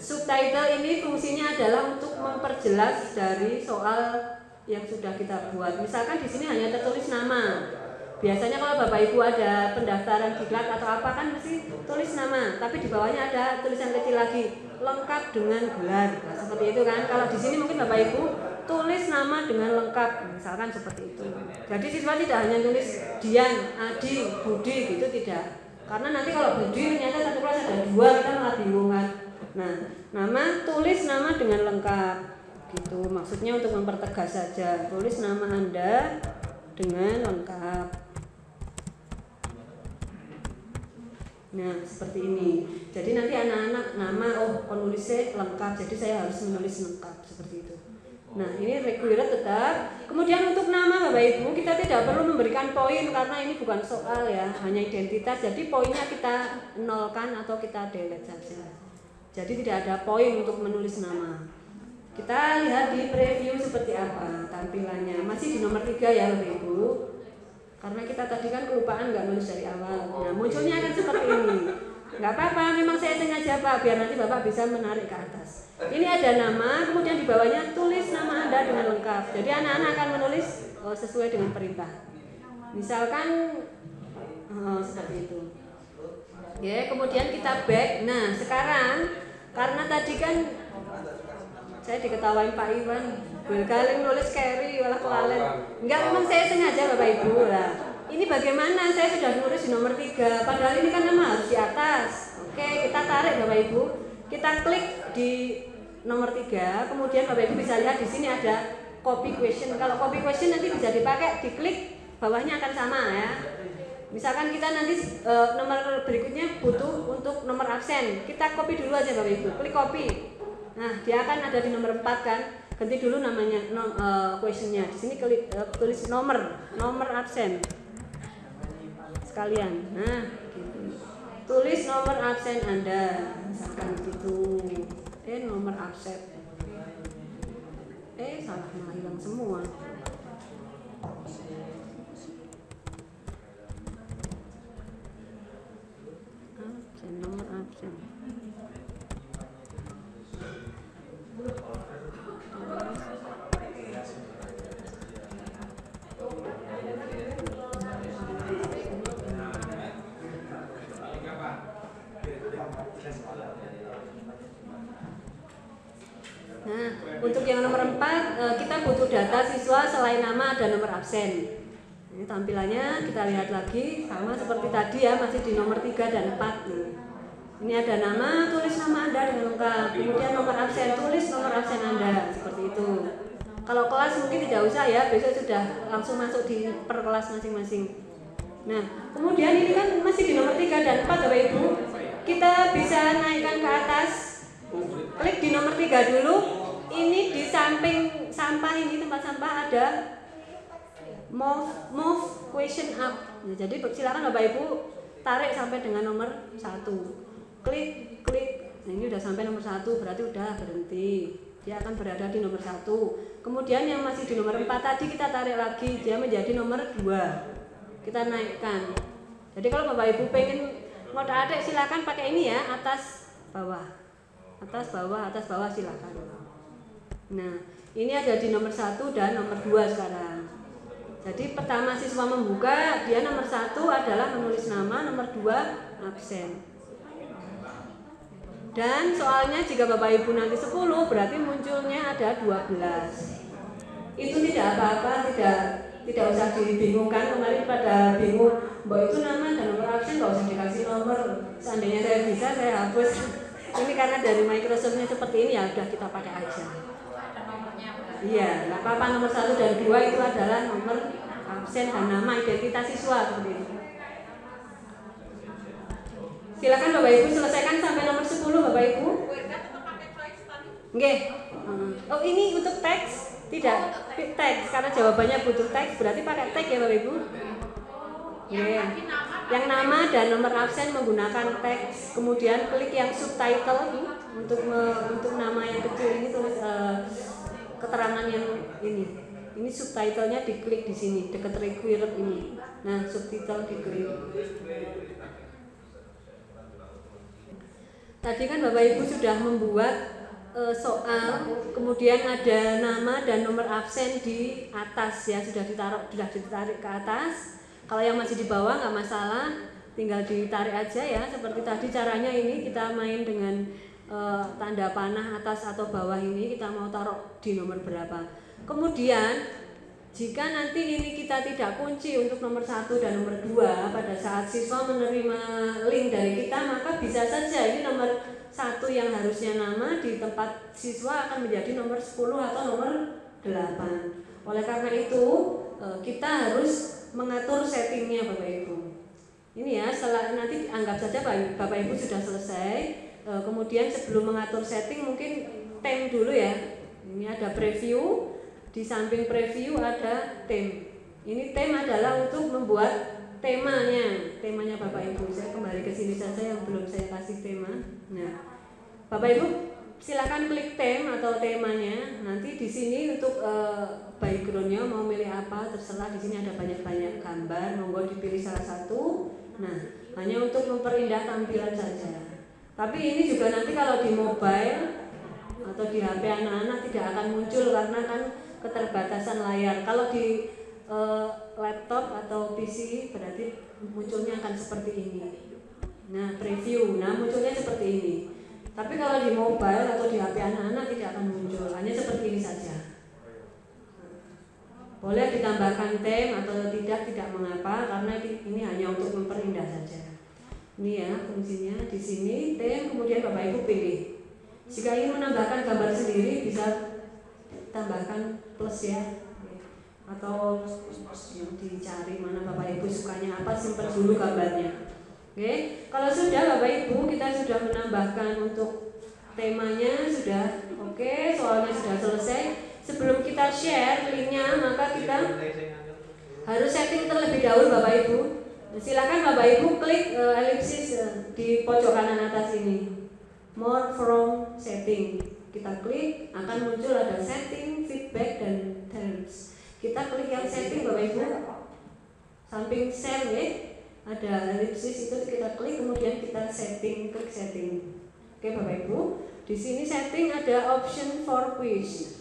Subtitle ini fungsinya adalah untuk memperjelas dari soal yang sudah kita buat. Misalkan di sini hanya tertulis nama. Biasanya kalau Bapak Ibu ada pendaftaran diklat atau apa kan mesti tulis nama, tapi di bawahnya ada tulisan kecil lagi, lengkap dengan gelar. Nah, seperti itu kan. Kalau di sini mungkin Bapak Ibu tulis nama dengan lengkap, misalkan seperti itu. Jadi siswa tidak hanya tulis Dian, Adi, Budi gitu, tidak. Karena nanti kalau Budi ternyata satu kelas ada 2, kita malah bingung kan. Nah, nama, tulis nama dengan lengkap gitu. Maksudnya untuk mempertegas saja, tulis nama Anda dengan lengkap. Nah, seperti ini. Jadi nanti anak-anak nama, penulisnya lengkap, jadi saya harus menulis lengkap seperti itu. Nah, ini required tetap. Kemudian untuk nama Bapak Ibu, kita tidak perlu memberikan poin karena ini bukan soal ya, hanya identitas. Jadi poinnya kita nolkan atau kita delete saja. Jadi tidak ada poin untuk menulis nama. Kita lihat di preview seperti apa tampilannya. Masih di nomor 3 ya Bapak Ibu. Karena kita tadi kan kelupaan nggak nulis dari awal. Nah, munculnya akan seperti ini. Nggak apa-apa, memang saya sengaja Pak, biar nanti Bapak bisa menarik ke atas. Ini ada nama, kemudian di bawahnya tulis nama Anda dengan lengkap. Jadi anak-anak akan menulis sesuai dengan perintah. Misalkan seperti itu. Ya, kemudian kita back. Nah, sekarang karena tadi kan saya diketawain Pak Iwan, berkali nulis carry malah kelalen. Enggak, memang saya sengaja Bapak Ibu lah. Ini bagaimana? Saya sudah nulis di nomor 3, padahal ini kan nama harus di atas. Oke, kita tarik Bapak Ibu. Kita klik di nomor 3, kemudian Bapak Ibu bisa lihat di sini ada copy question. Kalau copy question nanti bisa dipakai, diklik bawahnya akan sama ya. Misalkan kita nanti nomor berikutnya butuh untuk nomor absen, kita copy dulu aja Bapak Ibu, klik copy. Nah, dia akan ada di nomor 4 kan. Ganti dulu namanya questionnya. Di sini klik tulis nomor absen sekalian. Nah, gitu. Tulis nomor absen Anda, misalkan gitu. Nomor absen. Salah, malah hilang semua. Nomor absen. Nah, untuk yang nomor 4 kita butuh data siswa selain nama dan nomor absen. Ini tampilannya kita lihat lagi sama seperti tadi ya, masih di nomor 3 dan 4 nih. Ini ada nama, tulis nama Anda dengan lengkap. Kemudian nomor absen, tulis nomor absen Anda, seperti itu. Kalau kelas mungkin tidak usah ya, besok sudah langsung masuk di per kelas masing-masing. Nah, kemudian ini kan masih di nomor 3 dan 4 Bapak Ibu. Kita bisa naikkan ke atas. Klik di nomor 3 dulu. Ini di samping sampah ini, tempat sampah ada move question up. Nah, jadi silakan Bapak Ibu tarik sampai dengan nomor 1. Klik. Nah, ini udah sampai nomor 1, berarti udah berhenti. Dia akan berada di nomor 1. Kemudian yang masih di nomor 4 tadi kita tarik lagi, dia menjadi nomor 2. Kita naikkan. Jadi kalau Bapak Ibu pengen mode adik silakan pakai ini ya, atas bawah. Atas bawah silakan. Nah, ini ada di nomor 1 dan nomor 2 sekarang. Jadi pertama siswa membuka, dia nomor 1 adalah menulis nama, nomor 2 absen. Dan soalnya jika Bapak Ibu nanti 10 berarti munculnya ada 12. Itu tidak apa-apa, tidak usah dibingungkan. Kemarin pada bingung, bahwa itu nama dan nomor absen nggak usah dikasih nomor. Seandainya saya bisa, saya hapus. Ini karena dari Microsoft-nya seperti ini ya, udah kita pakai aja. Iya, nggak apa-apa, nomor 1 dan 2 itu adalah nomor absen dan nama identitas siswa seperti itu. Silakan Bapak Ibu selesaikan sampai nomor 10 Bapak Ibu. Nggih. Oh, ini untuk teks? Tidak, teks karena jawabannya butuh teks, berarti pakai teks ya Bapak Ibu. Nggih. Yang nama dan nomor absen menggunakan teks. Kemudian klik yang subtitle untuk nama yang kecil ini, tulis keterangan yang ini. Ini subtitlenya diklik di sini dekat required ini. Nah, subtitle diklik. Tadi kan Bapak Ibu sudah membuat soal, kemudian ada nama dan nomor absen di atas ya, sudah ditarik ke atas. Kalau yang masih di bawah nggak masalah, tinggal ditarik aja ya. Seperti tadi caranya ini kita main dengan tanda panah atas atau bawah ini, kita mau taruh di nomor berapa. Kemudian jika nanti ini kita tidak kunci untuk nomor 1 dan nomor 2 pada saat siswa menerima link dari kita, maka bisa saja ini nomor 1 yang harusnya nama di tempat siswa akan menjadi nomor 10 atau nomor 8. Oleh karena itu kita harus mengatur settingnya Bapak Ibu. Ini ya, setelah nanti anggap saja Bapak Ibu sudah selesai. Kemudian sebelum mengatur setting mungkin theme dulu ya. Ini ada preview. Di samping preview ada theme. Ini theme adalah untuk membuat temanya Bapak Ibu. Saya kembali ke sini saja yang belum saya kasih tema. Nah, Bapak Ibu silakan klik theme atau temanya. Nanti di sini untuk backgroundnya mau milih apa terserah. Di sini ada banyak-banyak gambar, monggo dipilih salah satu. Nah, hanya untuk memperindah tampilan saja. Tapi ini juga nanti kalau di mobile atau di HP anak-anak tidak akan muncul karena kan keterbatasan layar. Kalau di laptop atau PC berarti munculnya akan seperti ini. Nah, preview. Nah, munculnya seperti ini. Tapi kalau di mobile atau di HP anak-anak tidak akan muncul, hanya seperti ini saja. Boleh ditambahkan tem atau tidak mengapa, karena ini hanya untuk memperindah saja. Ini ya fungsinya di sini tem, kemudian Bapak Ibu pilih. Jika ingin menambahkan gambar sendiri bisa tambahkan plus ya, atau dicari mana Bapak Ibu sukanya apa, simpan dulu gambarnya. Oke, kalau sudah Bapak Ibu kita sudah menambahkan untuk temanya sudah oke, soalnya sudah selesai. Sebelum kita share linknya, maka kita harus setting terlebih dahulu Bapak Ibu. Silakan Bapak Ibu klik elipsis di pojok kanan atas ini, more from setting. Kita klik, akan muncul ada setting, feedback, dan terms. Kita klik yang setting Bapak Ibu, samping share ya, ada elipsis itu kita klik, kemudian kita setting, klik setting. Oke Bapak Ibu, di sini setting ada option for quiz.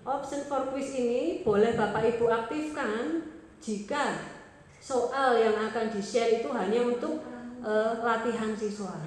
Option for quiz ini boleh Bapak Ibu aktifkan jika soal yang akan di-share itu hanya untuk latihan siswa.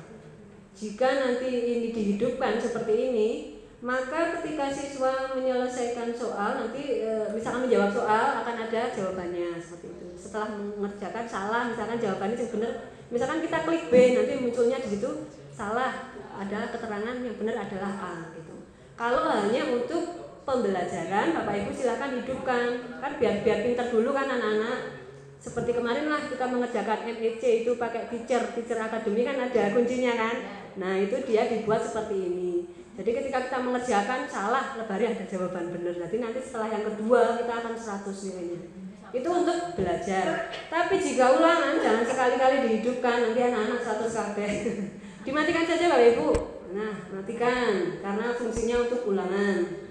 Jika nanti ini dihidupkan seperti ini, maka ketika siswa menyelesaikan soal nanti misalkan menjawab soal akan ada jawabannya seperti itu. Setelah mengerjakan salah, misalkan jawabannya yang benar, misalkan kita klik B, nanti munculnya di situ salah, ada keterangan yang benar adalah A gitu. Kalau hanya untuk pembelajaran, Bapak Ibu silakan hidupkan, kan biar pintar dulu kan anak-anak. Seperti kemarin lah kita mengerjakan MEC itu pakai teacher akademi kan ada kuncinya kan. Nah itu dia dibuat seperti ini. Jadi ketika kita mengerjakan salah, lebari ada jawaban benar. Jadi nanti setelah yang kedua kita akan 100 nilainya. Itu untuk belajar. Tapi jika ulangan jangan sekali-kali dihidupkan, nanti anak-anak 100 kabeh. Dimatikan saja Bapak Ibu. Nah matikan karena fungsinya untuk ulangan.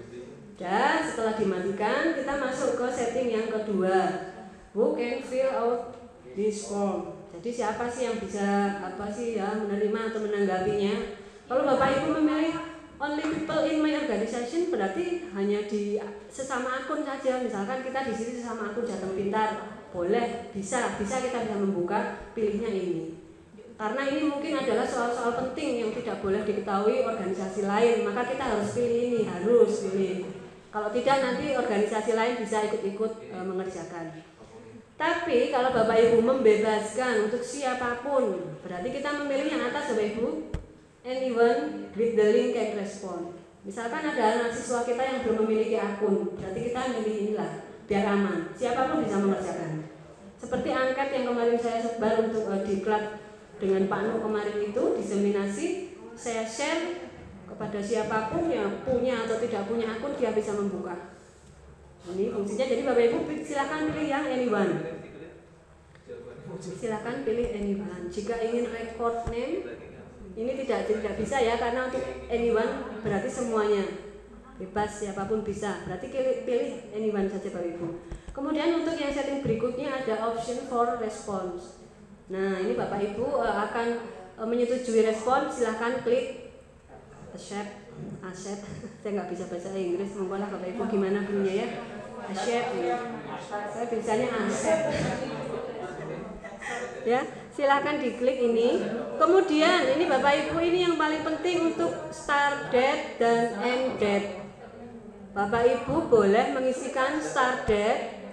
Dan setelah dimatikan kita masuk ke setting yang kedua. Who can fill out this form? Jadi siapa sih yang bisa menerima atau menanggapinya? Kalau Bapak Ibu memilih only people in my organization berarti hanya di sesama akun saja. Misalkan kita di sini sesama akun Jateng Pintar, boleh bisa kita bisa membuka, pilihnya ini. Karena ini mungkin adalah soal-soal penting yang tidak boleh diketahui organisasi lain, maka kita harus pilih ini, harus pilih. Kalau tidak nanti organisasi lain bisa ikut-ikut mengerjakan. Tapi kalau Bapak Ibu membebaskan untuk siapapun, berarti kita memilih yang atas Bapak Ibu. Anyone with the link can respond. Misalkan ada anak siswa kita yang belum memiliki akun, berarti kita milih inilah biar aman. Siapapun bisa mengerjakan. Seperti angket yang kemarin saya sebar untuk diklat dengan Pak Nuh kemarin itu diseminasi, saya share kepada siapapun yang punya atau tidak punya akun dia bisa membuka. Ini fungsinya. Jadi Bapak Ibu silakan pilih yang anyone. Silakan pilih anyone. Jika ingin record name, ini tidak bisa ya karena untuk anyone berarti semuanya bebas, siapapun bisa. Berarti pilih anyone saja Bapak Ibu. Kemudian untuk yang setting berikutnya ada option for response. Nah ini Bapak Ibu akan menyetujui respon, silahkan klik accept. Saya nggak bisa bahasa Inggris, monggo lah Bapak Ibu gimana bunyinya ya. Accept. Saya biasanya accept. Ya, silahkan diklik ini. Kemudian ini Bapak Ibu ini yang paling penting untuk start date dan end date. Bapak Ibu boleh mengisikan start date.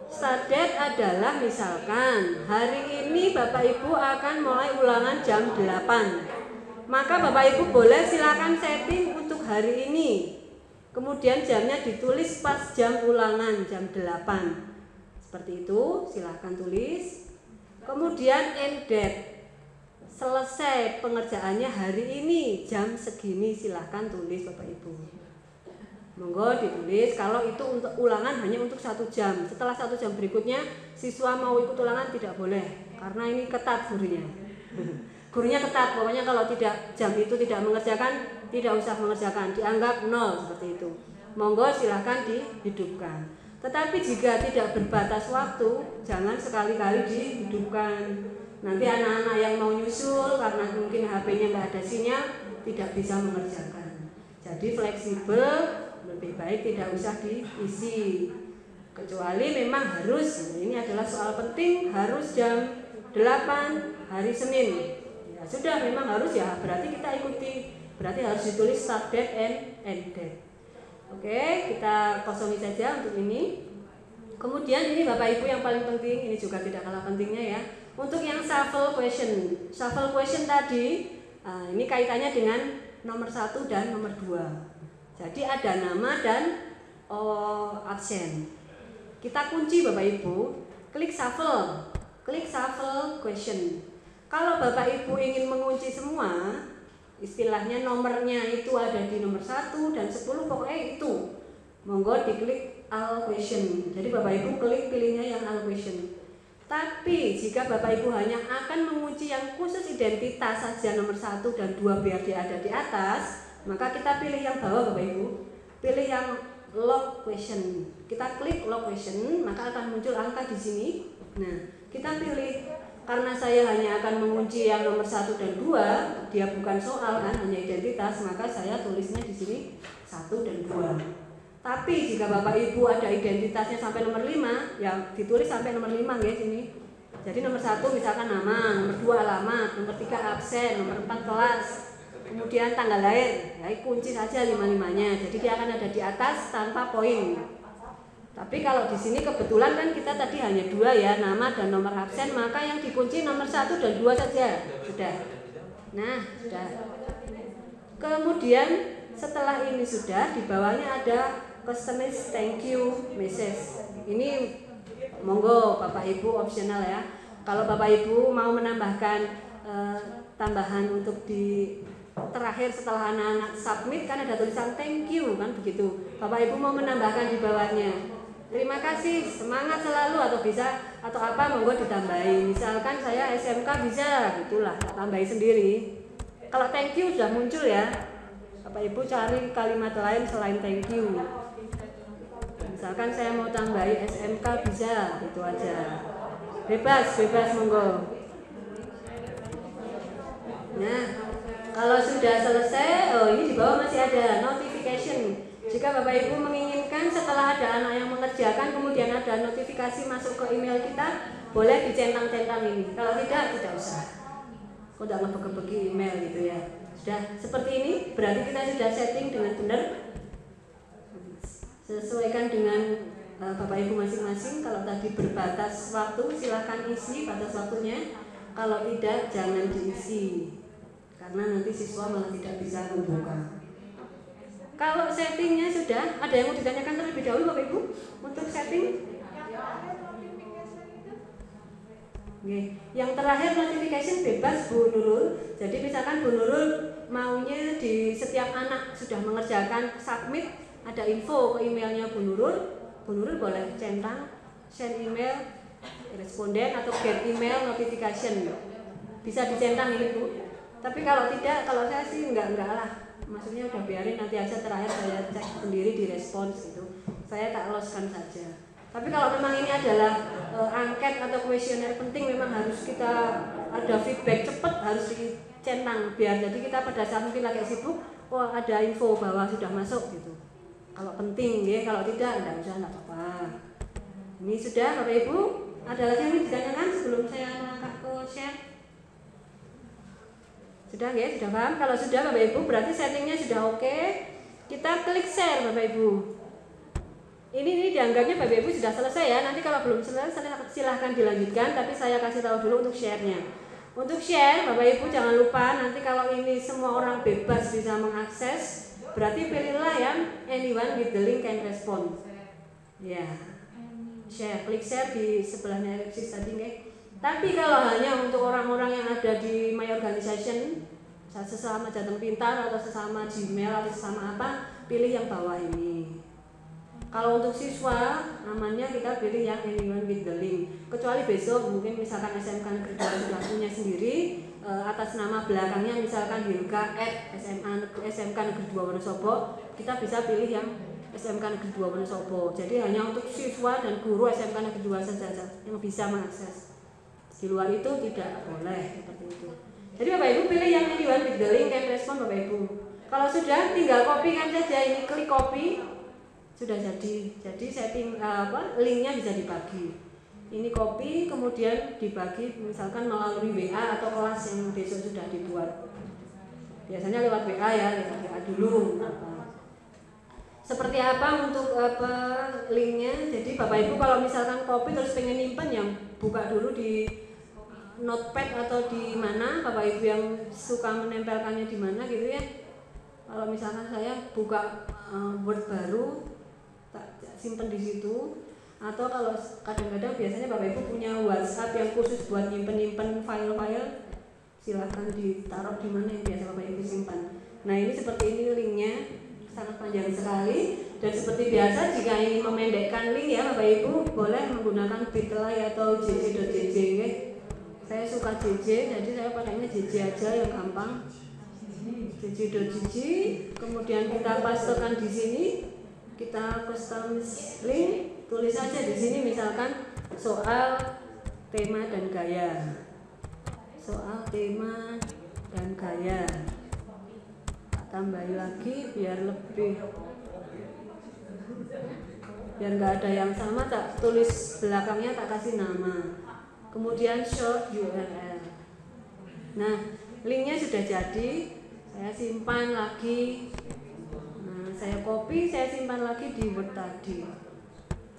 Start date adalah misalkan hari ini Bapak Ibu akan mulai ulangan jam 8. Maka Bapak Ibu boleh silakan setting untuk hari ini. Kemudian jamnya ditulis pas jam ulangan jam 8. Seperti itu, silakan tulis. Kemudian end date. Selesai pengerjaannya hari ini jam segini, silakan tulis Bapak Ibu. Monggo ditulis. Kalau itu untuk ulangan hanya untuk 1 jam. Setelah 1 jam berikutnya siswa mau ikut ulangan tidak boleh, karena ini ketat gurunya. Gurunya ketat, pokoknya kalau tidak jam itu tidak mengerjakan, tidak usah mengerjakan, dianggap 0 seperti itu. Monggo silahkan dihidupkan. Tetapi jika tidak berbatas waktu, jangan sekali-kali dihidupkan. Nanti anak-anak yang mau nyusul karena mungkin HP-nya nggak ada sinyal, tidak bisa mengerjakan. Jadi fleksibel, lebih baik tidak usah diisi. Kecuali memang harus, ini adalah soal penting, harus jam 8 hari Senin. Ya sudah, memang harus ya, berarti kita ikuti. Berarti harus ditulis start date and end date. Oke, kita kosongi saja untuk ini. Kemudian ini Bapak Ibu yang paling penting, ini juga tidak kalah pentingnya ya. Untuk yang shuffle question. Shuffle question tadi, ini kaitannya dengan nomor 1 dan nomor 2. Jadi ada nama dan absen. Kita kunci Bapak Ibu, klik shuffle question. Kalau Bapak Ibu ingin mengunci semua, istilahnya nomornya itu ada di nomor 1 dan 10, pokoknya itu, monggo diklik all question. Jadi Bapak Ibu klik pilihnya yang all question. Tapi jika Bapak Ibu hanya akan mengunci yang khusus identitas saja nomor 1 dan 2 biar dia ada di atas, maka kita pilih yang bawah Bapak Ibu, pilih yang log question. Kita klik log question, maka akan muncul angka di sini. Nah, kita pilih. Karena saya hanya akan mengunci yang nomor 1 dan 2, dia bukan soal kan, hanya identitas, maka saya tulisnya di sini 1 dan 2. Tapi jika Bapak Ibu ada identitasnya sampai nomor 5, ya ditulis sampai nomor 5 ya sini. Jadi nomor 1 misalkan nama, nomor 2 alamat, nomor 3 absen, nomor 4 kelas, kemudian tanggal lahir, ya kunci saja 5-5-nya. Jadi dia akan ada di atas tanpa poin. Tapi kalau di sini kebetulan kan kita tadi hanya 2 ya, nama dan nomor absen, maka yang dikunci nomor 1 dan 2 saja. Sudah. Nah, sudah. Kemudian setelah ini sudah, di bawahnya ada customize thank you message. Ini monggo Bapak Ibu opsional ya. Kalau Bapak Ibu mau menambahkan tambahan untuk di terakhir setelah anak-anak submit kan ada tulisan thank you kan begitu. Bapak Ibu mau menambahkan di bawahnya terima kasih, semangat selalu atau bisa atau apa monggo ditambahi. Misalkan saya SMK bisa gitulah, tambahi sendiri. Kalau thank you sudah muncul ya. Bapak Ibu cari kalimat lain selain thank you. Misalkan saya mau tambahi SMK bisa, gitu aja. Bebas monggo. Nah, kalau sudah selesai, ini di bawah masih ada notification. Jika Bapak Ibu menginginkan setelah ada anak yang mengerjakan kemudian ada notifikasi masuk ke email kita, boleh dicentang-centang ini. Kalau tidak usah. Kok tidak ngebeki email gitu ya. Sudah seperti ini, berarti kita sudah setting dengan benar. Sesuaikan dengan Bapak Ibu masing-masing. Kalau tadi berbatas waktu, silahkan isi batas waktunya. Kalau tidak, jangan diisi. Karena nanti siswa malah tidak bisa membuka. Kalau settingnya sudah, ada yang mau ditanyakan terlebih dahulu Bapak Ibu untuk setting? Oke. Yang terakhir notification bebas Bu Nurul. Jadi misalkan Bu Nurul maunya di setiap anak sudah mengerjakan submit ada info ke emailnya Bu Nurul boleh centang send email responden atau get email notification. Bisa dicentang ini Bu. Tapi kalau tidak, kalau saya sih enggak lah. Maksudnya udah biarin nanti aja terakhir saya cek sendiri di respons itu. Saya tak loskan saja. Tapi kalau memang ini adalah angket atau kuesioner penting, memang harus kita ada feedback cepat, harus dicentang biar jadi kita pada saat mungkin lagi sibuk, oh ada info bahwa sudah masuk gitu. Kalau penting ya, kalau tidak enggak usah, enggak apa-apa. Ini sudah Bapak Ibu, ada lagi yang ditanyakan sebelum saya mengangkat ke share? Sudah ya, sudah paham? Kalau sudah Bapak Ibu berarti settingnya sudah oke. Kita klik share Bapak Ibu. Ini dianggapnya Bapak Ibu sudah selesai ya. Nanti kalau belum selesai silahkan dilanjutkan. Tapi saya kasih tahu dulu untuk share-nya. Untuk share Bapak Ibu jangan lupa nanti kalau ini semua orang bebas bisa mengakses, berarti pilihlah yang anyone with the link can respond. Ya, share, klik share di sebelahnya ellipsis tadi nih. Tapi kalau hanya untuk orang-orang yang ada di my organization, sesama Jateng Pintar atau sesama Gmail atau sesama apa, pilih yang bawah ini. Kalau untuk siswa, namanya kita pilih yang anyone with the link. Kecuali besok mungkin misalkan SMK Negeri 2 sudah punya sendiri, atas nama belakangnya misalkan hilga@SMK Negeri 2 Wonosobo, kita bisa pilih yang SMK Negeri 2 Wonosobo. Jadi hanya untuk siswa dan guru SMK Negeri 2 saja yang bisa mengakses. Di luar itu tidak boleh seperti itu. Jadi Bapak Ibu pilih yang anyone with the link and respon Bapak Ibu. Kalau sudah tinggal kopikan saja, ini klik copy sudah jadi setting linknya bisa dibagi. Ini copy kemudian dibagi misalkan melalui WA atau kelas yang besok sudah dibuat. Biasanya lewat WA ya, lewat WA dulu. Seperti apa untuk linknya? Jadi Bapak Ibu kalau misalkan copy terus pengen nyimpen, yang buka dulu di notepad atau di mana Bapak Ibu yang suka menempelkannya di mana gitu ya. Kalau misalkan saya buka Word baru, tak simpen di situ. Atau kalau kadang-kadang biasanya Bapak Ibu punya WhatsApp yang khusus buat nyimpen file-file, silahkan ditaruh di mana yang biasa Bapak Ibu simpan. Nah ini seperti ini linknya, sangat panjang sekali. Dan seperti biasa jika ingin memendekkan link ya Bapak Ibu boleh menggunakan bit.ly atau jj.jj ya. Saya suka jj, jadi saya pakainya jj aja yang gampang. jj.jj, kemudian kita pastekan di sini, kita custom link. Tulis saja di sini misalkan soal, tema dan gaya. Soal, tema dan gaya. Tak tambahin lagi biar lebih, biar nggak ada yang sama, tak tulis belakangnya, tak kasih nama. Kemudian short URL. Nah, linknya sudah jadi. Saya simpan lagi. Nah, saya copy, saya simpan lagi di Word tadi.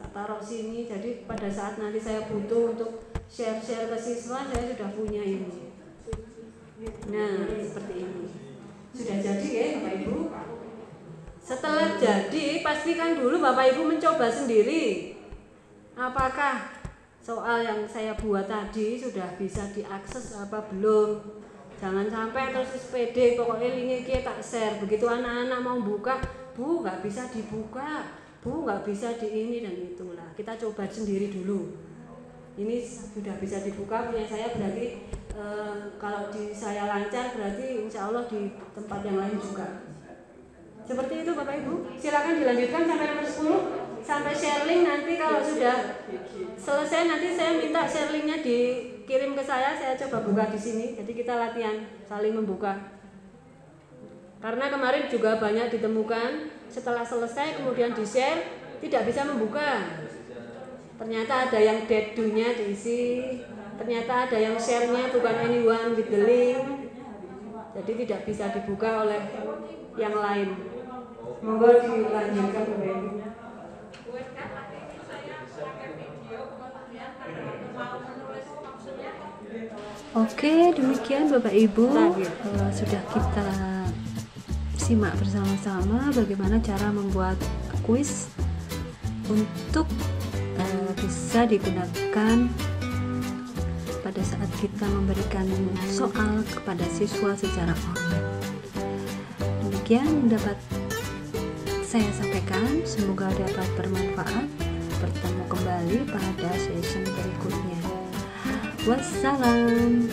Taruh sini, jadi pada saat nanti saya butuh untuk share ke siswa, saya sudah punya ini. Nah, seperti ini. Sudah jadi ya Bapak Ibu. Setelah jadi, pastikan dulu Bapak Ibu mencoba sendiri. Apakah soal yang saya buat tadi sudah bisa diakses apa belum? Jangan sampai terus pede, pokoknya linknya tak share. Begitu anak-anak mau buka, Bu nggak bisa dibuka. Bu nggak bisa di ini dan itulah, kita coba sendiri dulu. Ini sudah bisa dibuka punya saya, berarti kalau di saya lancar berarti insya Allah di tempat yang lain juga. Seperti itu Bapak Ibu. Silakan dilanjutkan sampai nomor 10, sampai share link. Nanti kalau sudah selesai nanti saya minta share linknya dikirim ke saya coba buka di sini. Jadi kita latihan saling membuka. Karena kemarin juga banyak ditemukan setelah selesai kemudian di-share tidak bisa membuka. Ternyata ada yang dead do-nya diisi, ternyata ada yang share-nya bukan anyone with the link. Jadi tidak bisa dibuka oleh yang lain. Monggo dilanjutkan Bapak Ibu. Oke, demikian Bapak Ibu sudah kita simak bersama-sama bagaimana cara membuat kuis untuk bisa digunakan pada saat kita memberikan soal kepada siswa secara online. Demikian dapat saya sampaikan, semoga dapat bermanfaat. Bertemu kembali pada session berikutnya. Wassalam.